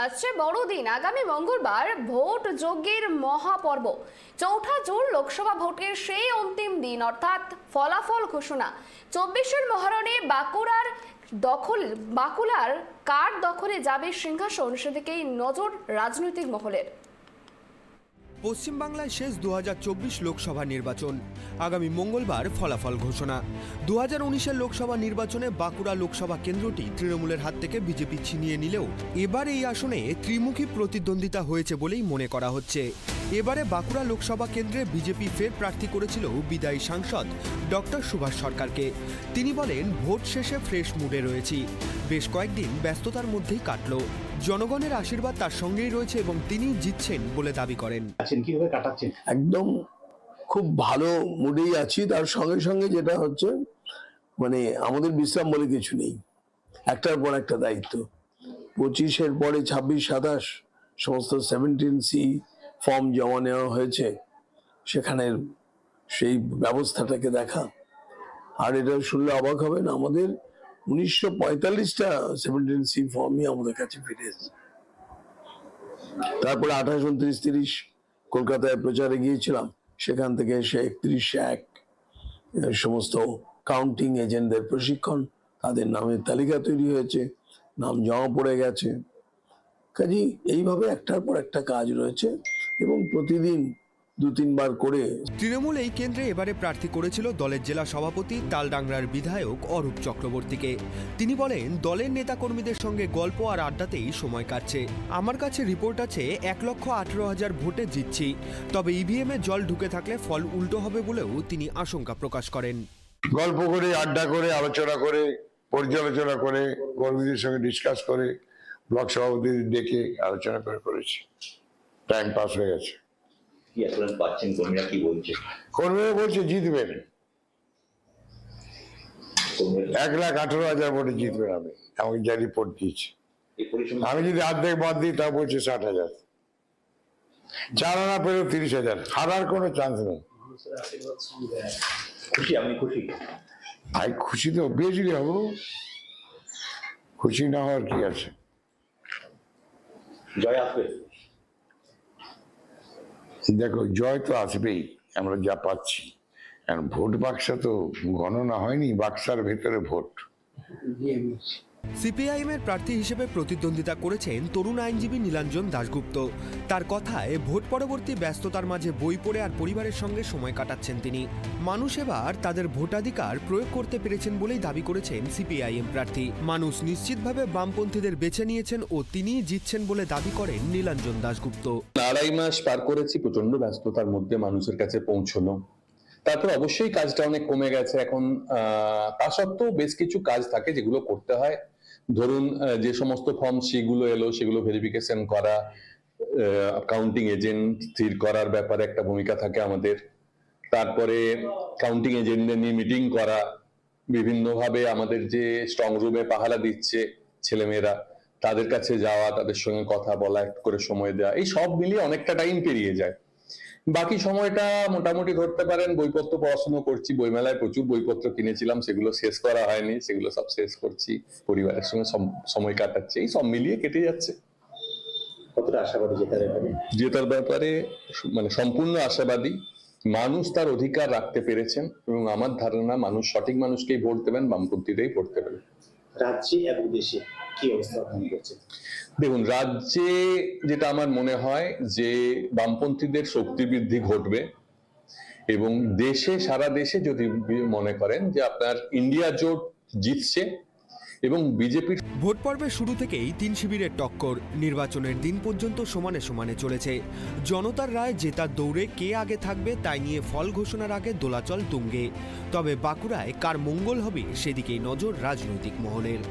আসছে বড়দিন। আগামী মঙ্গলবার ভোট যজ্ঞের মহাপর্ব। ৪ঠা জুন লোকসভা ভোটের সেই অন্তিম দিন, অর্থাৎ ফলাফল ঘোষণা। ২৪-এর মহারণে বাঁকুড়ার কার দখলে যাবে সিংহাসন, সেদিকেই নজর রাজনৈতিক মহলের। পশ্চিমবাংলায় শেষ ২০২৪ লোকসভা নির্বাচন। আগামী মঙ্গলবার ফলাফল ঘোষণা। ২০১৯-এর লোকসভা নির্বাচনে বাঁকুড়া লোকসভা কেন্দ্রটি তৃণমূলের হাত থেকে বিজেপি ছিনিয়ে নিলেও এবার এই আসনে ত্রিমুখী প্রতিদ্বন্দ্বিতা হয়েছে বলেই মনে করা হচ্ছে। এবারে বাঁকুড়া লোকসভা কেন্দ্রে বিজেপি ফের প্রার্থী করেছিল বিদায়ী সাংসদ ডক্টর সুভাষ সরকারকে। তিনি বলেন, ভোট শেষে ফ্রেশ মুডে রয়েছি, বেশ কয়েকদিন ব্যস্ততার মধ্যেই কাটলো। জনগণের আশীর্বাদ তার সঙ্গেই রয়েছে এবং তিনি জিতছেন বলে দাবি করেন। কিভাবে কাটাচ্ছেন? একদম খুব ভালো মুডেই আছি। তার সঙ্গে সঙ্গে যেটা হচ্ছে, মানে আমাদের বিশ্রাম বলে কিছু নেই, একটার পর একটা দায়িত্ব। 25-এর পরে 26-27 সমস্ত 17C ফর্ম জমা নেওয়া হয়েছে, সেখানের সেই ব্যবস্থাটাকে দেখা। আর এটা শুনলে অবাক হবেন, আমাদের 1945টা 17C ফর্মই আমাদের কাছে ফিরে এসেছে। তারপরে 28, 29, 30 কলকাতায় প্রচারে গিয়েছিলাম, সেখান থেকে এসে 31-1 সমস্ত কাউন্টিং এজেন্টদের প্রশিক্ষণ, তাদের নামের তালিকা তৈরি হয়েছে, নাম জমা পড়ে গেছে। কাজে এইভাবে একটার পর একটা কাজ রয়েছে এবং প্রতিদিন 2-3 বার করে। তৃণমূল এই কেন্দ্রে এবারে প্রার্থী করেছিল দলের জেলা সভাপতি তালডাংরার বিধায়ক অরূপ চক্রবর্তীকে। তিনি বলেন, দলের নেতাকর্মীদের সঙ্গে গল্প আর আড্ডাতেই সময় কাটছে। আমার কাছে রিপোর্ট আছে 1,18,000 ভোটে জিতছি, তবে ইভিএমে জল ঢুকে থাকলে ফল উল্টো হবে বলেও তিনি আশঙ্কা প্রকাশ করেন। গল্প করে, আড্ডা করে, আলোচনা করে, পর্যালোচনা করে, কর্মীদের সঙ্গে ডিসকাস করে, ব্লক সভাপতিদের ডেকে আলোচনা করে করেছি। টাইম পাস হয়ে গেছে। কি এখন পাচ্ছেন? কর্মীরা কি বলছে? কর্মীরা বলছে জিতবেন, 1,18,000 ভোটে জিতবেন। আমি আমাকে যা রিপোর্ট দিয়েছি, আমি যদি অর্ধেক বাদ দিই তা বলছে 60,000, 4 আনা পেলেও 30,000, হারার কোনো চান্স নেই। খুশি? আপনি খুশি? ভাই খুশি তো অবভিয়াসলি হব, খুশি না হওয়ার কি আছে? জয় আসবে। দেখো, জয় তো আসবেই, আমরা যা পাচ্ছি। আর ভোট বাক্সা তো গণনা হয়নি, বাক্সার ভেতরে ভোট। সিপিআইএমের প্রার্থী হিসেবে প্রতিদ্বন্দ্বিতা করেছেন তরুণ আইনজীবী নীলাঞ্জন দাশগুপ্ত। তার কথায়, ভোট পরবর্তী ব্যস্ততার মাঝে বই পড়ে আর পরিবারের সঙ্গে সময় কাটাচ্ছেন তিনি। মানুষ এবার তাদের ভোটাধিকার প্রয়োগ করতে পেরেছেন বলেই দাবি করেছেন সিপিআইএম প্রার্থী। মানুষ নিশ্চিতভাবে বামপন্থীদের বেছে নিয়েছেন ও তিনিই জিতছেন বলে দাবি করেন নীলাঞ্জন দাশগুপ্ত। 2.5 মাস পার করেছি প্রচন্ড ব্যস্ততার মধ্যে মানুষের কাছে পৌঁছানো। তারপর অবশ্যই কাজটা অনেক কমে গেছে এখন। তা সত্ত্বেও বেশ কিছু কাজ থাকে যেগুলো করতে হয়। ধরুন, যে সমস্ত ফর্ম সেগুলো এলো, সেগুলো ভেরিফিকেশন করা, কাউন্টিং এজেন্ট স্থির করার ব্যাপারে একটা ভূমিকা থাকে আমাদের। তারপরে কাউন্টিং এজেন্টদের নিয়ে মিটিং করা, বিভিন্নভাবে আমাদের যে স্ট্রং রুমে পাহারা দিচ্ছে ছেলেমেয়েরা, তাদের কাছে যাওয়া, তাদের সঙ্গে কথা বলা, একটু করে সময় দেওয়া, এই সব মিলিয়ে অনেকটা টাইম পেরিয়ে যায়। বাকি সময়টা মোটামুটি ধরতে পারেন বইপত্র পড়াশোনা করছি। বইমেলায় প্রচুর বইপত্র কিনেছিলাম, সেগুলো শেষ করা হয়নি, সেগুলো সব শেষ করছি। পরিবারের সঙ্গে সময় কাটাচ্ছি, এই সব মিলিয়ে কেটে যাচ্ছে। কতটা আশাবাদী জেতার ব্যাপারে? মানে সম্পূর্ণ আশাবাদী। মানুষ তার অধিকার রাখতে পেরেছেন এবং আমার ধারণা মানুষ সঠিক মানুষকেই ভোট দেবেন, বামপন্থীতেই ভোট দেবেন। রাজ্যে এবং দেশে কি অবস্থা হচ্ছে? দেখুন, রাজ্যে যেটা আমার মনে হয় যে বামপন্থীদের শক্তি বৃদ্ধি ঘটবে এবং দেশে, সারা দেশে যদি মনে করেন যে আপনার ইন্ডিয়া জোট জিতছে এবং বিজেপির। ভোট পর্বের শুরু থেকেই 3 শিবিরের টক্কর। নির্বাচনের দিন পর্যন্ত সমানে সমানে চলেছে। জনতার রায় জেতার দৌড়ে কে আগে থাকবে তাই নিয়ে ফল ঘোষণার আগে দোলাচল তুঙ্গে। তবে বাঁকুড়ায় কার মঙ্গল হবে সেদিকেই নজর রাজনৈতিক মহলের।